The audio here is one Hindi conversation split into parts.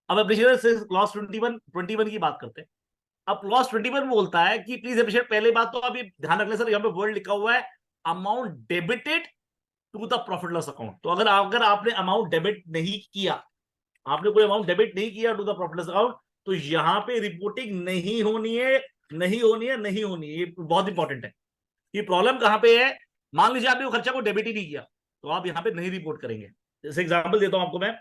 अब एप्रिशिएट से क्लॉज 21 की बात करते हैं। अब क्लॉज 21 बोलता है कि प्लीज एप्रिशिएट, पहले बात तो आप ये ध्यान रख ले सर, यहाँ पे वर्ड लिखा हुआ है amount debited to the profit loss account. तो अगर आपने अमाउंट डेबिट नहीं किया, आपने कोई अमाउंट डेबिट नहीं किया to the profit loss account, तो यहाँ पे रिपोर्टिंग नहीं होनी है, नहीं होनी है, नहीं होनी है। ये बहुत इंपॉर्टेंट है। ये प्रॉब्लम कहां पे है? मान लीजिए आपने वो खर्चा को डेबिट ही नहीं किया, तो आप यहाँ पे नहीं रिपोर्ट करेंगे। जैसे एग्जांपल देता हूं आपको मैं।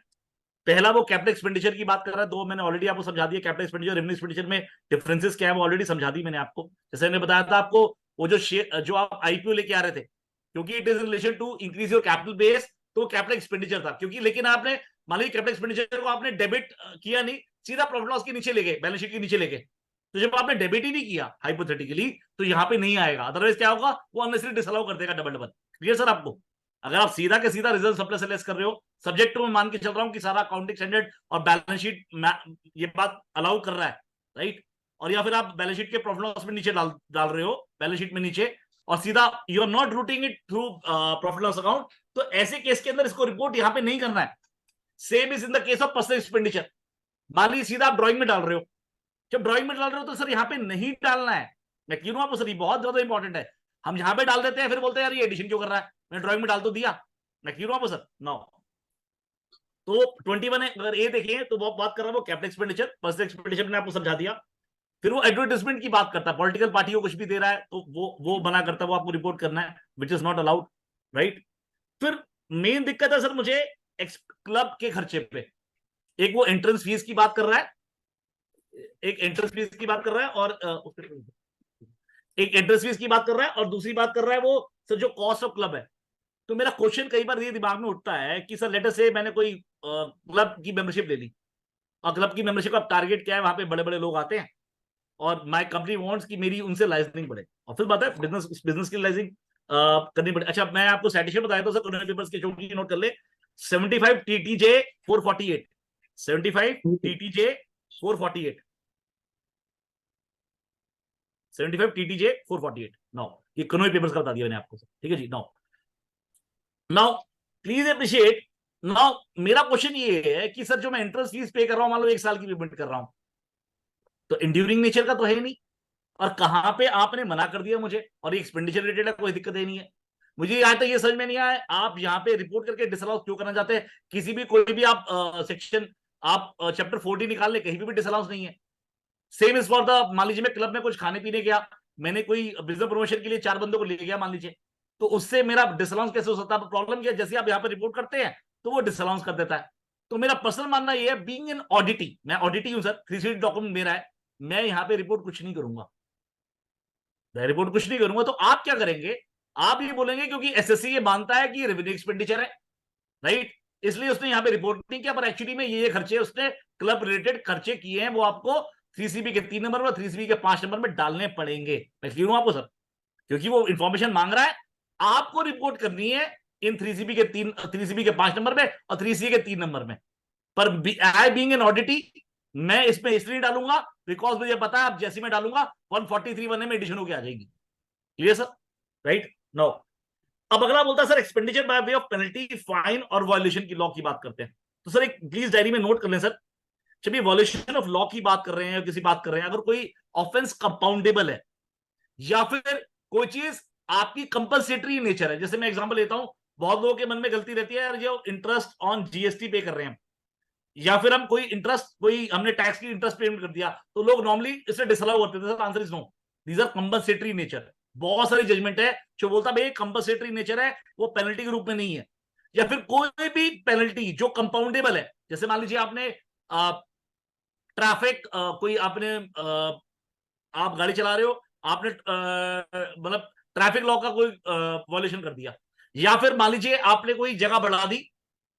पहला वो कैपिटल एक्सपेंडिचर की बात कर रहा है, दो मैंने ऑलरेडी आपको समझा दिया। कैपिटल एक्सपेंडिचर रेवेन्यू एक्सपेंडिचर में डिफरेंसेस क्या है वो ऑलरेडी समझा दी मैंने आपको। जैसे मैंने बताया था आपको, वो जो आप आईपीओ लेके आ रहे थे, क्योंकि it is in relation to increase your capital base, तो कैपिटल एक्सपेंडिचर था। क्योंकि लेकिन आपने मान लीजिए कैपिटल एक्सपेंडिचर को आपने डेबिट किया नहीं, सीधा प्रॉफिट लॉस के नीचे ले गए, बैलेंस शीट के नीचे ले गए। तो जब आपने डेबिट ही नहीं किया हाइपोथेटिकली, तो यहाँ पे नहीं आएगा। अदरवाइज क्या होगा, वो अननेसेसरी डिसअलाउ कर देगा डबल डबल। क्लियर सर आपको? अगर आप सीधा के सीधा रिजल्ट सरप्लस से लेस कर रहे हो, सब्जेक्ट टू मैं मान के चल रहा हूं कि सारा अकाउंटिंग स्टैंडर्ड और बैलेंस शीट ये बात अलाउ कर रहा है, राइट? और या फिर आप बैलेंस शीट के प्रॉफिट लॉस में नीचे डाल रहे हो, बैलेंस शीट में नीचे, और सीधा you are not routing it through profit loss account, तो ऐसे केस के अंदर इसको रिपोर्ट यहां पे नहीं करना है। Same is in the case of personal expenditure. मान लीजिए सीधा आप ड्राइंग में डाल रहे हो, जब ड्राइंग में डाल रहे हो तो सर यहाँ पे नहीं डालना है। मैं क्यों आपको सर, ये बहुत ज्यादा इंपॉर्टेंट है। हम यहाँ पे डाल देते हैं, फिर बोलते हैं यार ये एडिशन क्यों कर रहा है, मैंने ड्राइंग में डाल तो दिया। मैं क्यों आपको सर, नो। तो 21 है, अगर ए देखें तो वो बात कर रहा है वो कैपिटल एक्सपेंडिचर, पर्सनल एक्सपेंडिचर मैंने आपको समझा दिया। फिर वो एडवर्टाइजमेंट की बात करता है, पॉलिटिकल पार्टी को कुछ भी दे रहा है तो वो मना करता है, वो आपको रिपोर्ट करना है, which is not allowed, right? फिर मेन दिक्कत है सर मुझे क्लब के खर्चे पे। एक वो एंट्रेंस फीस की बात कर रहा है, एक एंट्रेंस फीस की बात कर रहा है, और एक एंट्रेंस फीस की बात कर रहा है, और दूसरी बात कर रहा है वो सर जो कॉस्ट ऑफ क्लब है। तो मेरा क्वेश्चन कई बार ये दिमाग में उठता है कि सर लेटर से मैंने कोई क्लब की मेंबरशिप ले ली, और क्लब की मेंबरशिप का टारगेट क्या है, वहां पे बड़े बड़े लोग आते हैं, और माय कंपनी वांट्स कि मेरी उनसे लाइसेंसिंग बढ़े, और फिर बात है बिजनेस की लाइसेंसिंग करनी पड़े। अच्छा, मैं आपको साइटेशन बताया था सर, कॉन्वेंट पेपर्स के, छोटी नोट कर ले। 75 टीटीजे 448, 75 टीटीजे 448, 75 टीटीजे 448। नाउ ये कन्वे पेपर्स का बता दिया मैंने आपको, ठीक है जी। Now now please appreciate. Now मेरा क्वेश्चन ये है कि सर जो मैं इंटरेस्ट फीस पे कर रहा हूं, मान लो 1 साल की पेमेंट कर रहा हूं, तो इंड्यूरिंग नेचर का तो है नहीं, और कहां पे आपने मना कर दिया मुझे, और ये एक्सपेंडिचर रिलेटेड है, कोई दिक्कत ही नहीं है। मुझे आज तक ये समझ में नहीं आया आप यहाँ पे रिपोर्ट करके डिसअलाउ क्यों करना चाहते हैं। किसी भी कोई भी आप सेक्शन, आप चैप्टर 40 निकाल ले, कहीं भी डिसअलाउंस नहीं है। सेम इज फॉर द, मान लीजिए मैं क्लब में कुछ खाने पीने गया, मैंने कोई बिजनेस प्रमोशन के लिए 4 बंदों को ले गया मान लीजिए, तो उससे मेरा डिसअलाउंस कैसे हो सकता है? प्रॉब्लम क्या है, जैसे आप यहाँ पे रिपोर्ट करते हैं तो वो डिसअलाउंस कर देता है। तो मेरा पर्सनल मानना ये है, बीइंग एन ऑडिटी, मैं ऑडिटी हूं सर, 360 डॉक्यूमेंट मेरा है, मैं यहाँ पे रिपोर्ट कुछ नहीं करूंगा। मैं रिपोर्ट कुछ नहीं करूंगा, तो आप क्या करेंगे? आप ये बोलेंगे क्योंकि एसएससी ये मानता है कि ये रेवेन्यू एक्सपेंडिचर है, राइट, इसलिए उसने यहाँ पे रिपोर्ट नहीं किया, पर एक्चुअली में ये खर्चे उसने क्लब रिलेटेड खर्चे किए हैं, वो आपको 3CB के 3 नंबर में, 3CB के 5 नंबर में डालने पड़ेंगे। मैं क्यों आपको सर, क्योंकि वो इंफॉर्मेशन मांग रहा है, आपको रिपोर्ट करनी है इन 3CB के 5 नंबर में, और 3CA के 3 नंबर में। पर आई बीइंग एन ऑडिटी, मैं इसमें इसलिए डालूंगा बिकॉज मुझे पता है अब जैसे मैं डालूंगा 143(1) में एडिशन होकर आ जाएगी। Clear sir, right? नो। अब अगला बोलता है sir expenditure by way of penalty, fine और वॉल्यूशन की लॉ की बात करते हैं। तो सर एक प्लीज डायरी में नोट कर लें सर, जब ये वॉल्यूशन ऑफ लॉ की बात कर रहे हैं, किसी बात कर रहे हैं, अगर कोई ऑफेंस कंपाउंडेबल है, या फिर कोई चीज आपकी कंपलसेटरी नेचर है, जैसे मैं एग्जांपल लेता हूं, बहुत लोगों के मन में गलती रहती है यार, जो इंटरेस्ट ऑन जीएसटी पे कर रहे हैं, या फिर हम कोई इंटरेस्ट, कोई हमने टैक्स की इंटरेस्ट पेमेंट कर दिया, तो लोग नॉर्मली इसे डिसअलाउ करते थे। Answer is no, these are compulsory nature. बहुत सारी जजमेंट है जो बोलता भाई कंपलसेटरी नेचर है, वो पेनल्टी के रूप में नहीं है। या फिर कोई भी पेनल्टी जो कंपाउंडेबल है, जैसे मान लीजिए आपने ट्रैफिक, कोई आपने आप गाड़ी चला रहे हो, आपने मतलब ट्रैफिक लॉ का कोई वॉल्यूशन कर दिया, या फिर मान लीजिए आपने कोई जगह बढ़ा दी,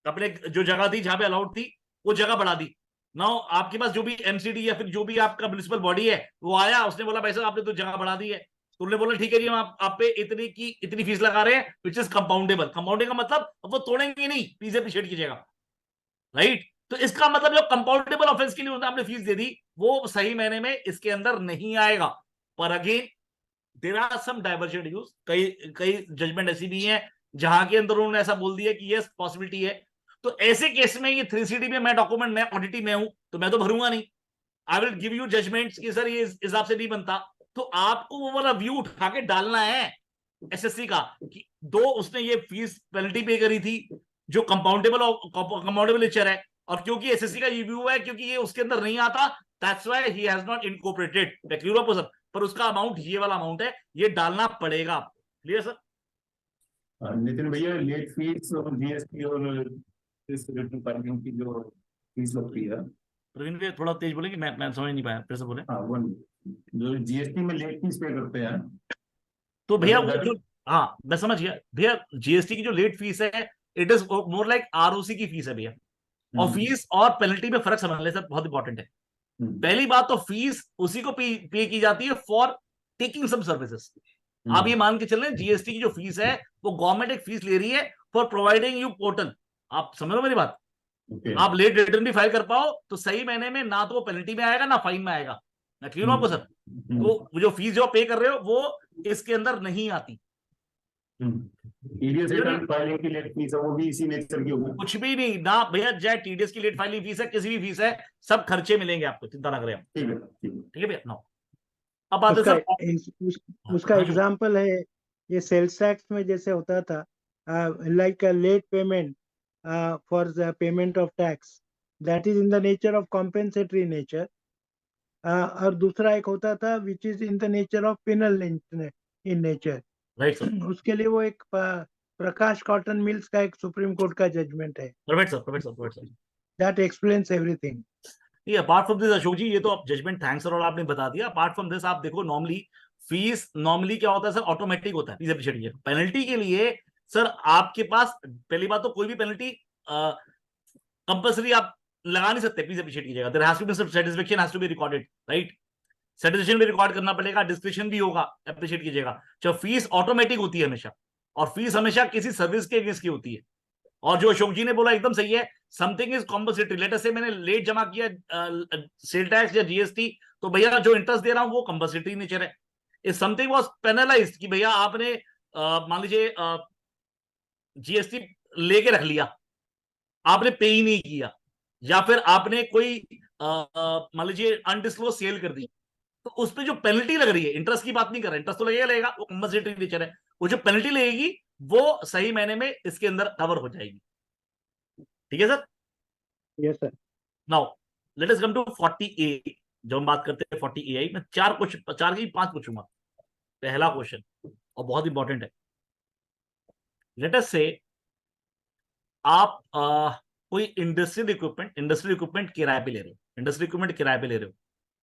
अपने जो जगह थी जहां पे अलाउड थी वो जगह बढ़ा दी। नाउ आपके पास जो भी एमसीडी या फिर जो भी आपका म्युनिसिपल बॉडी है वो आया, उसने बोला भाई साहब आपने तो जगह बढ़ा दी है, तो उन्होंने बोला ठीक है जी, हम आप पे इतनी फीस लगा रहे हैं, विच इज कंपाउंडेबल। कंपाउंडिंग का मतलब अब वो तोड़ेंगे नहीं, प्लीज अप्रिशिएट कीजिएगा, राइट? तो इसका मतलब जो कंपाउंडेबल ऑफेंस के लिए आपने फीस दे दी, वो सही मायने में इसके अंदर नहीं आएगा। पर again there are some divergent views, कई कई जजमेंट ऐसी भी हैं जहां के अंदर उन्होंने ऐसा बोल दिया कि यस पॉसिबिलिटी है। तो ऐसे केस में ये 3CD में मैं डॉक्यूमेंट, मैं ऑडिटी में हूं, तो मैं तो भरूंगा नहीं। I will give you judgments कि सर ये इस हिसाब से नहीं बनता। तो आपको वो वाला व्यू उठा के डालना है एसएससी का कि दो उसने ये फीस पेनल्टी पे करी थी जो कंपाउंडेबल नेचर है, और क्योंकि एसएससी का ये व्यू है क्योंकि ये उसके अंदर नहीं आता, that's why he has not incorporated. मैं क्लियर हूं सर? पर उसका अमाउंट ये वाला अमाउंट है, ये डालना पड़ेगा आपको। Clear sir? नितिन भैया, लेट फीस और जीएसटी और इस रिटर्न फाइलिंग की जो फीस लगती है, प्रवीण भैया थोड़ा तेज बोलेंगे, मैं समझ नहीं पाया, फिर से बोले। हाँ वो जो जीएसटी में लेट फीस पे करते हैं, तो भैया वो that जो, हाँ मैं समझ गया भैया, जीएसटी की जो लेट फीस है it is more like ROC की फीस है भैया। और फीस और पेनल्टी में फर्क समझ ले सर, बहुत इंपॉर्टेंट है। पहली बात तो फीस उसी को पे की जाती है फॉर टेकिंग सम सर्विसेज। आप ये मान के चल रहे हैं जीएसटी की जो फीस है वो गवर्नमेंट एक फीस ले रही है फॉर प्रोवाइडिंग यू पोर्टल। आप समझ रहे हो मेरी बात? आप लेट रिटर्न भी फाइल कर पाओ तो सही महीने में ना तो वो पेनल्टी में आएगा ना फाइन में आएगा। मैं क्लियर हूं आपको सर? तो जो फीस जो पे कर रहे हो वो इसके अंदर नहीं आती। टीडीएस रिटर्न फाइलिंग की लेट फीस है, वो भी इसी नेचर की होगी। कुछ भी नहीं ना भैया, चाहे टीडीएस की लेट फाइलिंग फीस है, किसी भी फीस है, सब खर्चे मिलेंगे आपको, चिंता ना करें आप। ठीक है, ठीक है। ठीक है भैया? नो, अब बात है उसका सर उसका हाँ जी। एग्जाम्पल है, ये सेल्स टैक्स में जैसे होता था, like late payment for the payment of tax, that is in the nature of compensatory nature. और दूसरा एक होता था which is in the nature of penal in nature. Right sir, उसके लिए वो एक प्रकाश कॉटन मिल्स का एक सुप्रीम कोर्ट का जजमेंट है, perfect sir, perfect sir, perfect sir. That explains everything. ये apart from this Ashok ji, ये तो आप जजमेंट थैंक्स और आपने बता दिया। अपार्ट फ्रॉम दिस आप देखो, नॉर्मली फीस नॉर्मली क्या होता है सर, ऑटोमेटिक होता है फीस एप्रिशिएट। पेनल्टी के लिए सर आपके पास पहली बात तो कोई भी पेनल्टी कंपल्सरी आप लगा नहीं सकते फीस एप्रिशिएट की जगह। There has to be satisfaction has to be recorded, right? Satisfaction भी रिकॉर्ड करना पड़ेगा, डिस्क्रिप्शन भी होगा, एप्रिशिएट कीजिएगा। जब फीस ऑटोमेटिक होती है हमेशा, और फीस हमेशा किसी सर्विस के अगेंस्ट की होती है। और जो अशोक जी ने बोला एकदम सही है, समथिंग इज कॉम्पल्सरी। लेटर से मैंने लेट जमा किया सेल टैक्स या जीएसटी, तो भैया जो इंटरेस्ट दे रहा हूं वो कंपल्सरी नेचर है। इफ समथिंग वाज पेनलाइज्ड कि भैया आपने मान लीजिए जीएसटी लेके रख लिया, आपने पे ही नहीं किया, या फिर आपने कोई मान लीजिए अनडिस्क्लोज सेल कर दी, तो उस पर जो पेनल्टी लग रही है, इंटरेस्ट की बात नहीं कर रहा, इंटरेस्ट तो लगेगा लगेगा, वो कंपल्सरी नेचर है। वो जो पेनल्टी लगेगी वो सही महीने में इसके अंदर कवर हो जाएगी। ठीक है sir? Yes sir. Now let us come to 40A। जब हम बात करते हैं 40A, मैं चार क्वेश्चन, चार की पांच पूछूंगा। पहला क्वेश्चन और बहुत इंपॉर्टेंट है। लेट अस से आप कोई इंडस्ट्रियल इक्विपमेंट किराए पे ले रहे हो, इंडस्ट्रियल इक्विपमेंट किराए पे ले रहे हो।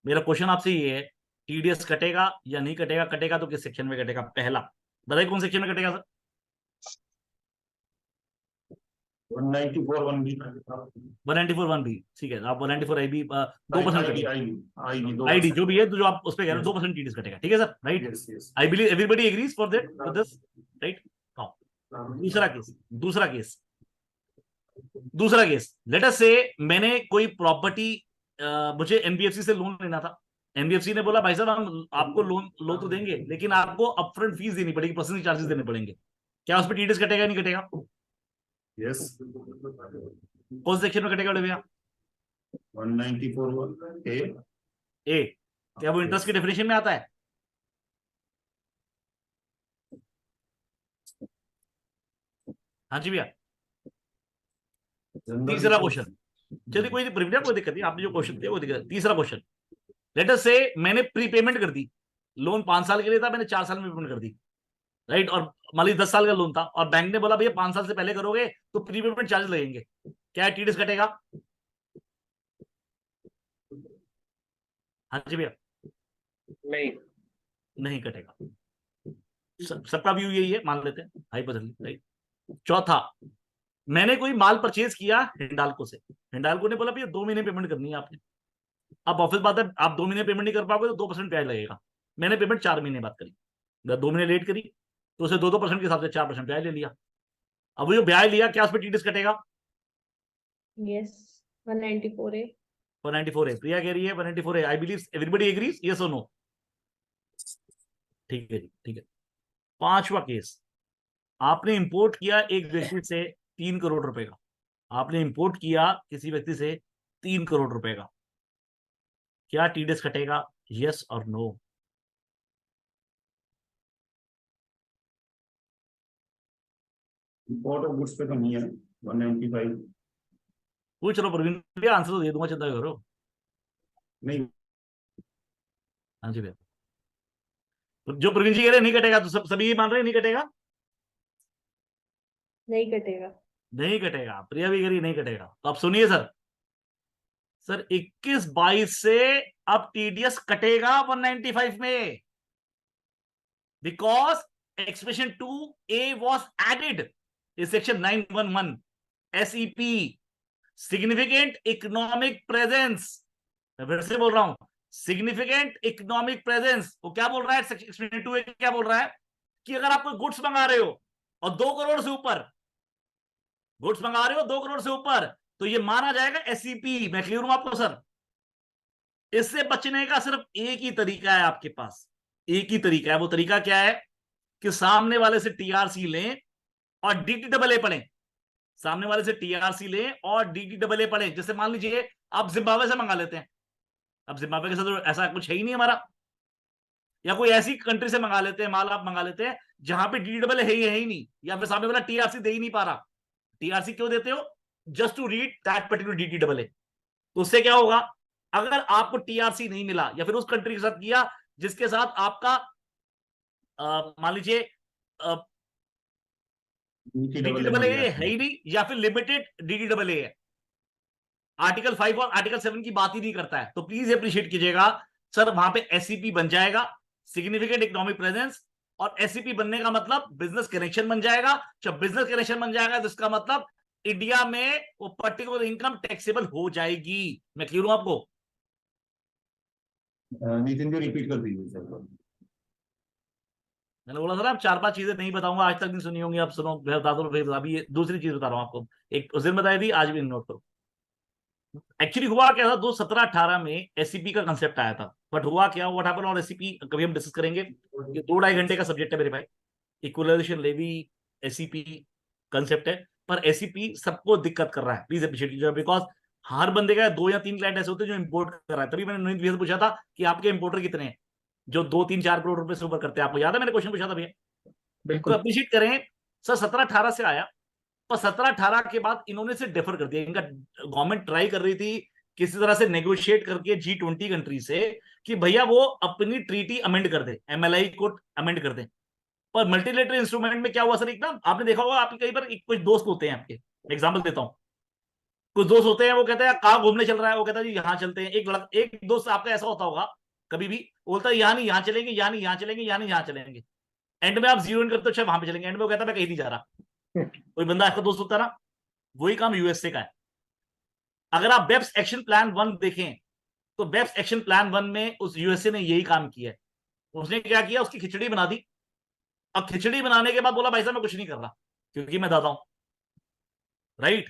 मेरा क्वेश्चन आपसे ये है, टीडीएस कटेगा या नहीं कटेगा? कटेगा तो किस सेक्शन में कटेगा? पहला बताइए कौन सेक्शन में कटेगा सर? 194 1 बी 194 1B, ठीक है। आप 194 IB 2% आईडी कटेगा, आईडी आईडी आईडी 2%। जो भी है, तो जो आप उस पर कह रहे हो Yes. 2% टीडीएस कटेगा। ठीक है sir? Right? Yes yes. I believe everybody agrees for that, for this, right? दूसरा केस, दूसरा केस लेट अस से मैंने कोई प्रॉपर्टी, मुझे एनबीएफसी से लोन लेना था। एनबीएफसी ने बोला भाई साहब हम आपको लोन तो देंगे, लेकिन आपको अपफ्रंट फीस देनी पड़ेगी, प्रोसेसिंग चार्जेस देने पड़ेंगे। क्या उस पर टीडीएस कटेगा नहीं कटेगा? यस। कौन सेक्शन में कटेगा भैया? 194 ए। ए। क्या वो इंटरेस्ट की डेफिनेशन में आता है? हाँ जी भैया। तीसरा क्वेश्चन, चलिए कोई नहीं प्रीमियम, कोई दिक्कत नहीं, आपने जो क्वेश्चन दिया वो दिक्कत। तीसरा क्वेश्चन, लेट अस से मैंने प्रीपेमेंट कर दी, लोन 5 साल के लिए था, मैंने 4 साल में पेमेंट कर दी, राइट? और मान लीजिए 10 साल का लोन था और बैंक ने बोला भैया 5 साल से पहले करोगे तो प्रीपेमेंट चार्ज लगेंगे। क्या टीडीएस कटेगा? हाँ जी भैया। नहीं। नहीं कटेगा। सबका व्यू यही है, मान लेते हैं हाइपोथेटिकली, राइट? चौथा, मैंने कोई माल परचेज किया हिंडाल्को से, हिंडाल्को ने बोला भैया 2 महीने पेमेंट करनी है आपने। अब ऑफिस बात है, आप 2 महीने पेमेंट नहीं कर पाओगे तो 2% ब्याज लगेगा। मैंने पेमेंट 4 महीने बाद करी, 2 महीने लेट करी, तो उसे 2% के हिसाब से 4% ब्याज ले लिया। अब वो जो ब्याज लिया, क्या उस पर टीडीएस कटेगा? Yes, 194A। 194A, प्रिया कह रही है 194A। I believe everybody agrees, yes और नो? ठीक है जी, ठीक है। पांचवा केस, आपने इंपोर्ट किया एक व्यक्ति से 3 करोड़ रुपए का, आपने इंपोर्ट किया किसी व्यक्ति से 3 करोड़ रुपए का, क्या टीडीएस कटेगा? यस और नो? इम्पोर्ट ऑफ गुड्स पे तो नहीं है 195 पूछ लो प्रवीण भैया, आंसर तो दे दूंगा, चिंता करो। नहीं। हाँ जी भैया, तो जो प्रवीण जी कह रहे हैं नहीं कटेगा, तो सभी ये मान रहे हैं नहीं कटेगा? नहीं कटेगा। नहीं कटेगा, प्रिया भी कह रही है नहीं कटेगा। तो आप सुनिए सर, सर 21-22 से अब टीडीएस कटेगा 195 में, because expression 2A was added in section 911 SEP, significant economic presence. मैं फिर से बोल रहा हूं, सिग्निफिकेंट इकोनॉमिक प्रेजेंस। वो क्या बोल रहा है एक्सप्रेशन 2A क्या बोल रहा है कि अगर आप कोई गुड्स मंगा रहे हो और 2 करोड़ से ऊपर गुड्स मंगा रहे हो, 2 करोड़ से ऊपर, तो ये माना जाएगा एसईपी। मैं क्लियर हूं आपको सर? इससे बचने का सिर्फ एक ही तरीका है आपके पास, एक ही तरीका है। वो तरीका क्या है कि सामने वाले से टीआरसी लें और डीटीडब्ल्यूए पढ़ें। सामने वाले से टीआरसी लें और डीटीडब्ल्यूए पढ़ें। जैसे मान लीजिए आप जिम्बाब्वे से मंगा लेते हैं, अब जिम्बाब्वे के साथ तो ऐसा कुछ है ही नहीं हमारा, या कोई ऐसी कंट्री से मंगा लेते हैं, माल आप मंगा लेते हैं जहां पे डीटीडब्ल्यूए है ही नहीं, या फिर सामने वाला टीआरसी दे ही नहीं पा रहा। टीआरसी क्यों देते हो? Just to read that particular DTDWA. तो उससे क्या होगा, अगर आपको टीआरसी नहीं मिला या फिर उस कंट्री के साथ किया जिसके साथ आपका मान लीजिए डीटीडब्ल्यूए है ही नहीं, या फिर लिमिटेड डीटीडब्ल्यूए है, आर्टिकल 5 और आर्टिकल 7 की बात ही नहीं करता है, तो प्लीज अप्रिशिएट कीजिएगा सर, वहां पे एससीपी बन जाएगा, सिग्निफिकेंट इकोनॉमिक प्रेजेंस। और एससीपी बनने का मतलब बिजनेस कनेक्शन बन जाएगा। जब बिजनेस कनेक्शन बन जाएगा तो इसका मतलब इंडिया में वो पर्टिकुलर इनकम टैक्सेबल हो जाएगी। मैं क्लियर हूं आपको? नितिन जी रिपीट कर दीजिए सर। मैंने बोला सर आप 4-5 चीजें नहीं बताऊंगा, आज तक नहीं सुनी होंगी, आप सुनो, मैं बता दो। अभी ये दूसरी चीज बता रहा हूं आपको, एक उस दिन बताई थी, आज भी नोट करो। एक्चुअली हुआ क्या था, 2017-18 में एससीपी का कंसेप्ट आया था, बट हुआ क्या, व्हाट हैपेंड और एससीपी कभी हम डिस्कस करेंगे। ये 2-2.5 घंटे का सब्जेक्ट है मेरे भाई। इक्वलाइजेशन लेवी एससीपी कंसेप्ट है, पर एससीपी सबको दिक्कत कर रहा है, प्लीज अप्रिशिएट कीजिएगा, बिकॉज हर बंदे का 2 या 3 क्लाइंट ऐसे होते हैं जो इंपोर्ट कर रहा है। तभी मैंने नोनीत भैया से पूछा था कि आपके इंपोर्टर कितने हैं जो 2-3-4 करोड़ रुपए से ऊपर करते हैं। आपको याद है मैंने क्वेश्चन पूछा था भैया? तो अप्रिशिएट करें सर, 17-18 से आया, पर 17-18 के बाद इन्होंने से डिफर कर दिया। इनका गवर्नमेंट ट्राई कर रही थी किसी तरह से नेगोशिएट करके G20 कंट्री से कि भैया वो अपनी ट्रीटी अमेंड कर दे, एमएलआई को अमेंड कर दे। पर मल्टीलेटरल इंस्ट्रूमेंट में क्या हुआ सर, एकदम आपने देखा होगा, आपके कई बार कुछ दोस्त होते हैं आपके, एग्जांपल देता हूं, कुछ दोस्त होते हैं वो कहते हैं कहां घूमने चल रहा है, वो कहता है जी यहां चलते हैं। एक दोस्त आपका ऐसा होता होगा कभी भी, बोलता है यहाँ नहीं यहाँ चलेंगे, यहाँ नहीं यहाँ चलेंगे, यहाँ नहीं यहाँ चलेंगे। एंड में आप जीरो इन करते हो, अच्छा वहां पे चलेंगे, एंड में वो कहता है मैं कहीं नहीं जा रहा। कोई बंदा ऐसा दोस्त होता है ना, वही काम यूएसए का है। अगर आप बेप्स एक्शन प्लान 1 देखें तो बेप्स एक्शन प्लान 1 में उस यूएसए ने यही काम किया है। उसने क्या किया, उसकी खिचड़ी बना दी। अब खिचड़ी बनाने के बाद बोला भाई साहब मैं कुछ नहीं कर रहा क्योंकि मैं दाता हूं, राइट?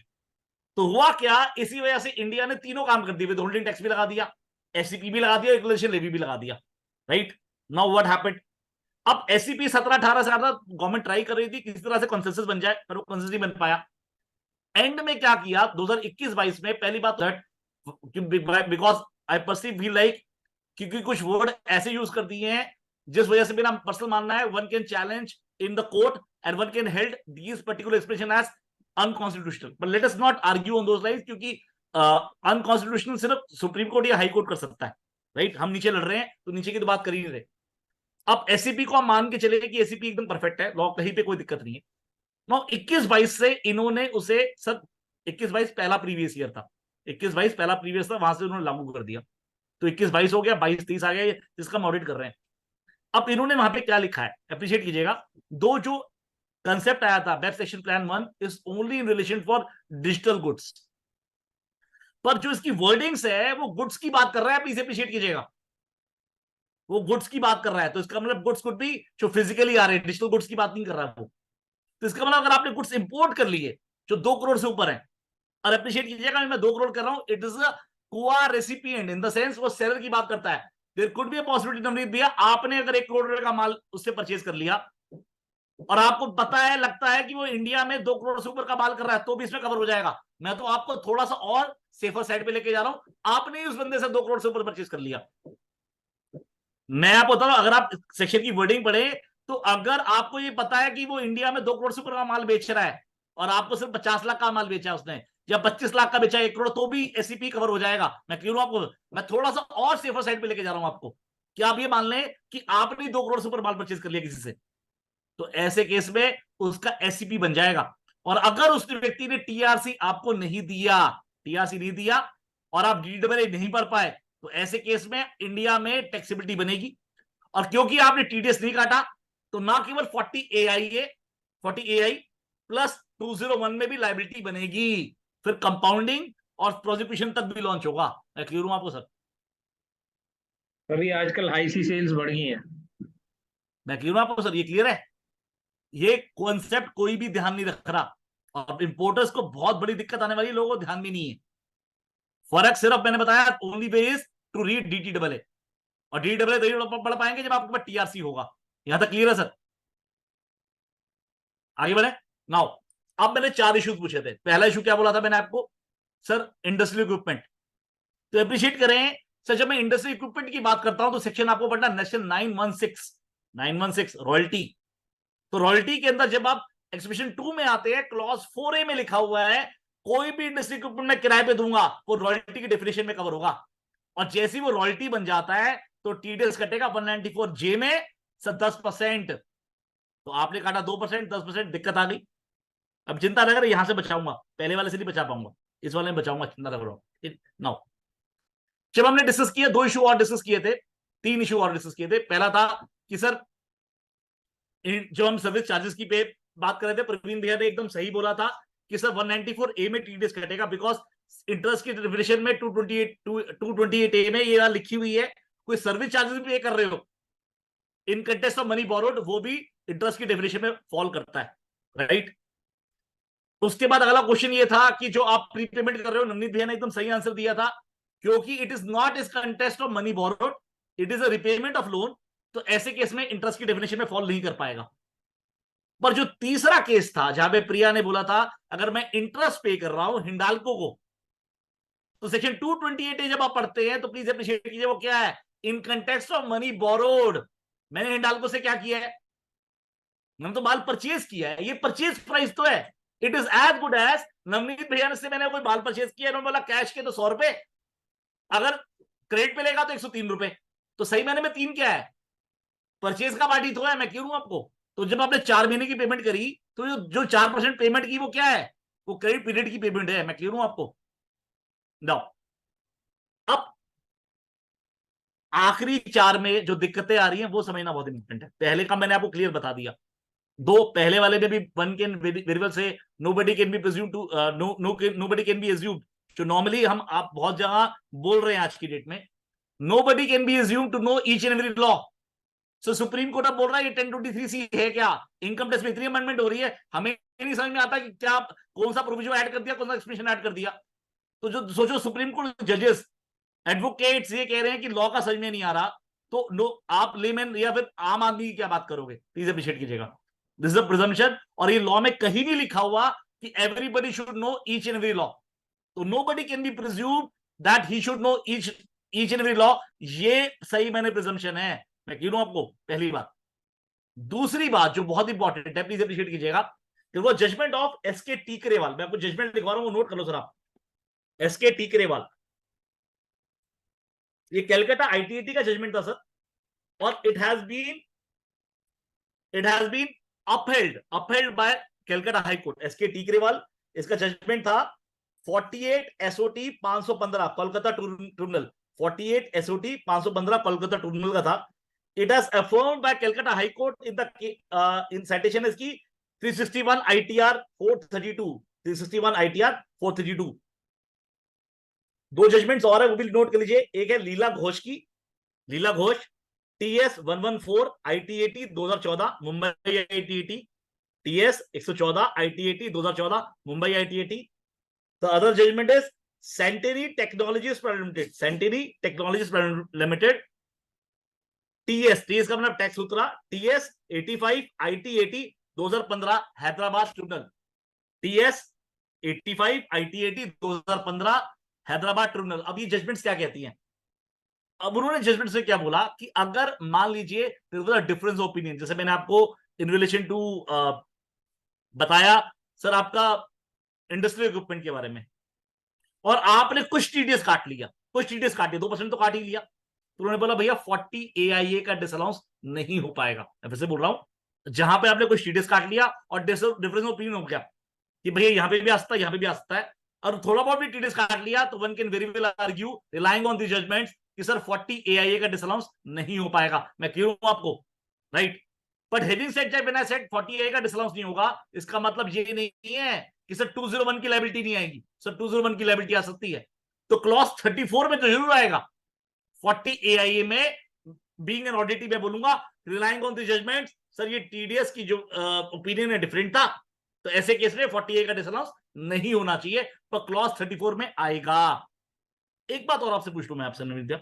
तो हुआ क्या, इसी वजह से इंडिया ने तीनों काम कर दिए, विद होल्डिंग टैक्स भी लगा दिया, एससीपी भी लगा दिया, इक्वलाइजेशन लेवी भी लगा दिया, राइट? नाउ व्हाट हैपेंड, अब एससीपी 17-18 से आता गवर्नमेंट ट्राई कर रही थी किसी तरह से कंसेंसस बन जाए, पर वो कंसेंसस नहीं बन पाया। एंड में क्या किया 2021-22 में, पहली बात because I perceive feel like, क्योंकि कुछ वर्ड ऐसे यूज कर दिए हैं जिस वजह से मेरा पर्सनल मानना है one can challenge in the court and one can held these particular expression as unconstitutional, but let us not argue on those lines, क्योंकि अनकॉन्स्टिट्यूशनल सिर्फ सुप्रीम कोर्ट या हाई कोर्ट कर सकता है, राइट? हम नीचे लड़ रहे हैं तो नीचे की तो बात कर ही नहीं रहे। अब एससीपी को हम मान के चले कि एससीपी एकदम परफेक्ट है, लॉ कहीं पे कोई दिक्कत नहीं है। नो 21-22 से इन्होंने उसे सर, 21-22 पहला प्रीवियस ईयर था, 21-22 पहला प्रीवियस था, वहां से उन्होंने लागू कर दिया, तो 21-22 हो गया, 22-23 आ गया, जिसका हम ऑडिट कर रहे हैं। अब इन्होंने वहां पे क्या लिखा है, अप्रिशिएट कीजिएगा, दो जो कंसेप्ट आया था BEPS action plan 1 is only in relation for digital goods, पर जो इसकी वर्डिंग्स है वो गुड्स की बात कर रहा है, प्लीज अप्रिशिएट कीजिएगा, वो गुड्स की बात कर रहा है। तो इसका मतलब गुड्स कुड भी जो फिजिकली आ रहे हैं, डिजिटल गुड्स की बात नहीं कर रहा है वो। तो इसका मतलब अगर आपने गुड्स इंपोर्ट कर लिए जो 2 करोड़ से ऊपर है, और अप्रिशिएट कीजिएगा मैं 2 करोड़ कर रहा हूं, it is a कोआ recipient in the sense वो सेलर की बात करता है। There could be a possibility Navneet भैया, आपने अगर 1 करोड़ रुपए का माल उससे परचेज कर लिया और आपको पता है, लगता है कि वो इंडिया में 2 करोड़ से ऊपर का माल कर रहा है, तो भी इसमें कवर हो जाएगा। मैं तो आपको थोड़ा सा और सेफर साइड पे लेके जा रहा हूं। आपने ही उस बंदे से 2 करोड़ से ऊपर परचेज कर लिया। मैं आपको बता रहा हूं, अगर आप सेक्शन की वर्डिंग पढ़े, तो अगर आपको ये पता है कि वो इंडिया में 2 करोड़ से ऊपर का माल बेच रहा है और आपको सिर्फ 50 लाख का माल बेचा है उसने, या 25 लाख का बेचा 1 करोड़, तो भी एससीपी कवर हो जाएगा। मैं क्यों आपको, मैं थोड़ा सा और सेफर साइड पे लेके जा रहा हूं आपको, कि आप ये मान लें कि आपने 2 करोड़ से ऊपर माल परचेज कर लिया किसी से, तो ऐसे केस में उसका एससीपी बन जाएगा। और अगर उस व्यक्ति ने टीआरसी आपको नहीं दिया, टीआरसी नहीं दिया और आप डीडब्ल्यूए नहीं भर पाए, तो ऐसे केस में इंडिया में टैक्सेबिलिटी बनेगी। और क्योंकि आपने टीडीएस नहीं काटा, तो ना केवल 40 एआई प्लस 201 में भी लाइबिलिटी बनेगी। फिर कंपाउंडिंग और प्रोसिक्यूशन तक भी लॉन्च होगा। मैं क्लियर हूं आपको सर? अभी आजकल हाई सी सेल्स बढ़ गई हैं। मैं क्लियर हूं आपको सर? ये क्लियर है? ये कॉन्सेप्ट कोई भी ध्यान नहीं रख रहा, और इंपोर्टर्स को बहुत बड़ी दिक्कत आने वाली, लोगों को ध्यान भी नहीं है। फर्क सिर्फ मैंने बताया, only way is to read DTDWA, और डीडब्ल्यूए तभी पढ़ पाएंगे जब आपके पास टीआरसी होगा। यहां तक क्लियर है सर? आगे बढ़े नाउ। अब मैंने 4 इश्यूज पूछे थे। पहला इशू क्या बोला था मैंने आपको? Sir industrial equipment. तो अप्रिशिएट करें सर, जब मैं इंडस्ट्रियल इक्विपमेंट की बात करता हूं तो सेक्शन आपको पढ़ना नेशनल 916 रॉयल्टी। तो रॉयल्टी के अंदर जब आप एक्सप्रेशन 2 में आते हैं, क्लॉज 4A में लिखा हुआ है कोई भी इंडस्ट्री इक्विपमेंट मैं किराए पे दूंगा, वो रॉयल्टी की डेफिनेशन में कवर होगा। और जैसे ही वो रॉयल्टी बन जाता है तो टीडीएस कटेगा 194J में 10%। तो आपने काटा 2%, 10%, दिक्कत आ गई। अब चिंता न करें, यहां से बचाऊंगा, पहले वाले से नहीं बचा पाऊंगा, इस वाले में बचाऊंगा, चिंता न करो। नाउ जब हमने डिस्कस किया, 2 इशू और डिस्कस किए थे, 3 इशू और डिस्कस किए थे। पहला था कि सर जो हम सर्विस चार्जेस की पे बात कर रहे थे, प्रवीण भैया ने एकदम सही बोला था कि सर 194A में टीडीएस कटेगा, बिकॉज इंटरेस्ट की डेफिनेशन में 228A में ये लिखी हुई है, कोई सर्विस चार्जेस भी पे कर रहे हो इन कंटेस्ट ऑफ मनी बोरोड, वो भी इंटरेस्ट की डेफिनेशन में फॉल करता है, राइट। उसके बाद अगला क्वेश्चन ये था कि जो आप प्रीपेमेंट कर रहे हो, नवनीत भैया ने एकदम सही आंसर दिया था, क्योंकि it is not is contest of money borrowed, it is a repayment of loan, तो ऐसे केस में इंटरेस्ट की डेफिनेशन में फॉल नहीं कर पाएगा। पर जो तीसरा केस था, जहां पे प्रिया ने बोला था अगर मैं इंटरेस्ट पे कर रहा हूं हिंडाल्को को, तो सेक्शन 228A जब आप पढ़ते हैं तो प्लीज अप्रिशिएट कीजिए, वो क्या है? In context of money borrowed. मैंने हिंडाल्को से क्या किया है? मैंने तो माल परचेज किया है, ये परचेज प्राइस तो है, it is as good as Navneet भैया से मैंने कोई माल परचेज किया, उन्होंने बोला कैश के तो 100 रुपए, अगर क्रेडिट पे लेगा तो 103 रुपए, तो सही मैंने में 3 क्या है? परचेज का पार्टी तो है। मैं क्यों हूं आपको? तो जब आपने 4 महीने की पेमेंट करी, तो जो 4% पेमेंट की वो क्या है? वो क्रेडिट पीरियड की पेमेंट है। मैं क्लियर हूं आपको? नाउ अब आखिरी 4 में जो दिक्कतें आ रही हैं वो समझना बहुत इंपॉर्टेंट है। पहले का मैंने आपको क्लियर बता दिया, 2 पहले वाले में भी वन कैन वेरिएबल से nobody can be presume to nobody can be assumed, जो नॉर्मली हम आप बहुत जगह बोल रहे हैं आज की डेट में, nobody can be assumed to know each and every law. So supreme court अब बोल रहा है ये 1023C है क्या? इनकम टैक्स में इतनी अमेंडमेंट हो रही है, हमें नहीं समझ में आता कि क्या कौन सा प्रोविजन ऐड कर दिया, कौन सा एक्सप्रेशन ऐड कर दिया। तो जो सोचो सुप्रीम कोर्ट जजेस, एडवोकेट्स ये कह रहे हैं कि लॉ का समझ में नहीं आ रहा, तो नो आप लेमैन या फिर आम आदमी की क्या बात करोगे? प्लीज अप्रिशिएट कीजिएगा, दिस इज अ प्रिजम्पशन, और ये लॉ में कहीं नहीं लिखा हुआ कि everybody should know each and every law. तो nobody can be presume that he should know each and every law, ये सही मैंने प्रिजम्पशन है। मैं क्यों आपको? पहली बात। दूसरी बात जो बहुत इंपॉर्टेंट है, प्लीज अप्रिशिएट कीजिएगा, कि वो जजमेंट ऑफ एसके टीकरेवाल, मैं आपको जजमेंट लिखवा रहा हूं, वो नोट कर लो सर आप। एसके टीकरेवाल, ये कैलकाटा आईटीएटी का जजमेंट था सर, और it has been upheld by Calcutta high court. SK Tikrewal, इसका जजमेंट था 48 SOT 515 Kolkata tribunal, 48 SOT 515 Kolkata tribunal का था। It has affirmed by Calcutta high court in citation इसकी 361 ITR 432, 361 ITR 432। 2 जजमेंट्स और है, वो भी नोट कर लीजिए। एक है लीला घोष की, लीला Ghosh TS 114 ITAT 2014 Mumbai ITAT, TS 114 ITAT 2014 Mumbai ITAT। The other judgment is Century Technologies Private Limited, Century Technologies Private Limited, TS का मतलब tax Sutra, TS 85 ITAT 2015 Hyderabad tribunal, TS 85 IT 80 2015 Hyderabad tribunal. अब ये जजमेंट्स क्या कहती हैं? अब उन्होंने जजमेंट से क्या बोला कि अगर मान लीजिए डिफरेंस ओपिनियन, जैसे मैंने आपको इन रिलेशन टू बताया सर आपका इंडस्ट्रियल इक्विपमेंट के बारे में, और आपने कुछ टीडीएस काट लिया, 2% तो काट ही लिया, तो उन्होंने बोला भैया 40 AIA का डिसअलाउंस नहीं हो पाएगा। मैं फिर से बोल रहा हूं, जहां पे आपने कुछ टीडीएस काट लिया और डिफरेंस ओपिनियन हो गया कि भैया यहां पे भी आ सकता है, यहां पे भी आ सकता है, और थोड़ा बहुत भी टीडीएस काट लिया, तो one can very well argue relying on the judgments कि सर 40 AIA का डिसअलाउंस नहीं हो पाएगा। मैं क्लियर हूं आपको, right? But having said that, when I said 40 AIA का डिसअलाउंस नहीं होगा, इसका मतलब ये नहीं है कि सर 201 की लायबिलिटी नहीं आएगी। सर 201 की लायबिलिटी आ सकती है, तो क्लॉज 34 में तो जरूर आएगा। 40 AIA में बीइंग एन ऑडिटी मैं बोलूंगा relying on the judgment, sir ये टीडीएस की जो ओपिनियन है डिफरेंट था, तो ऐसे केस में 40 AIA का डिसअलाउंस नहीं होना चाहिए, पर क्लॉज 34 में आएगा। एक बात और आपसे पूछ लूं मैं आपसे नविद्या,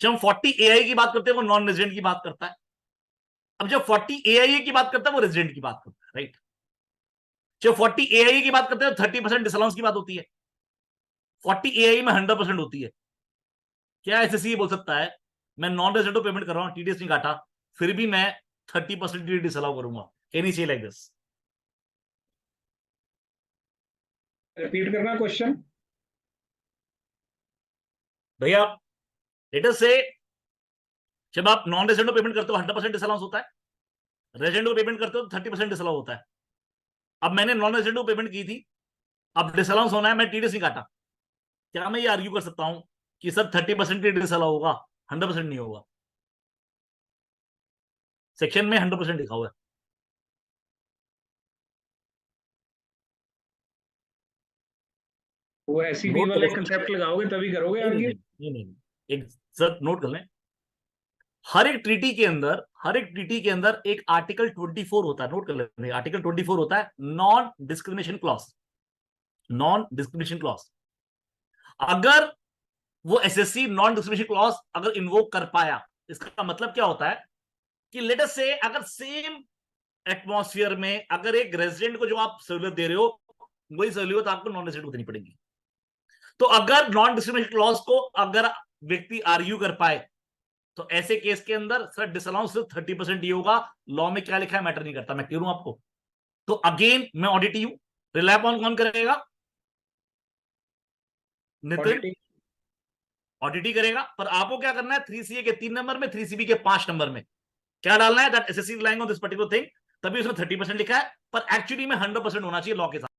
जब हम 40 AIA की बात करते हैं वो नॉन रेजिडेंट की बात करता है, अब जब 40 AIA की बात करता है वो रेजिडेंट की बात करता है, राइट? जब 40 AIA की बात करते हैं 30% डिसअलाउंस की बात होती है, 40 AIA में 100% होती है। क्या एसएससी बोल सकता है मैं नॉन रेजिडेंट पेमेंट कर रहा हूं, टीडीएस नहीं काटा, फिर भी मैं 30% डिसअलाउ करूंगा? कैन ही से लाइक दिस? रिपीट करना क्वेश्चन। भैया लेट अस से जब आप नॉन रेजिडेंट पेमेंट करते हो 100% डिसअलाउंस होता है, रेजिडेंट पेमेंट करते हो तो 30% डिसअलाउ होता है। अब मैंने नॉन रेजिडेंट पेमेंट की थी, अब डिसअलाउंस होना है, मैं टीडीएस नहीं काटा, क्या मैं ये आर्ग्यू कर सकता हूं कि सर 30% डिसअलाउ होगा, 100% नहीं होगा? सेक्शन में 100% लिखा हुआ है। वो SEB वाले कंसेप्ट लगाओगे तभी करोगे आगे। नहीं, एक सर नोट कर लें, हर एक ट्रीटी के अंदर एक आर्टिकल 24 होता है, नोट कर लें, आर्टिकल 24 होता है non discrimination clause. Non discrimination clause, अगर वो एसएससी नॉन डिस्क्रिमिनेशन क्लॉज अगर इन्वोक कर पाया, इसका मतलब क्या होता है कि लेट अस से अगर सेम एटमॉस्फेयर में अगर एक रेजिडेंट को जो आप सहूलियत दे रहे हो वही सहूलियत आपको नॉन रेजिडेंट को देनी पड़ेगी, तो अगर नॉन डिस्क्रिमिनेशन क्लॉज को अगर व्यक्ति आर्ग्यू कर पाए, तो ऐसे केस के अंदर सर डिसअलाउंस सिर्फ 30% ही होगा। लॉ में क्या लिखा है मैटर नहीं करता, मैं क्लियर हूं आपको? तो अगेन मैं ऑडिटी हूं, रिलाई अपॉन कौन करेगा? नितिन ऑडिटी करेगा, पर आपको क्या करना है 3CA के 3 नंबर में, 3CB के 5 नंबर में क्या डालना है, that SSC relying on this particular thing, तभी उसने 30% लिखा है, पर एक्चुअली में 100% होना चाहिए लॉ के साथ।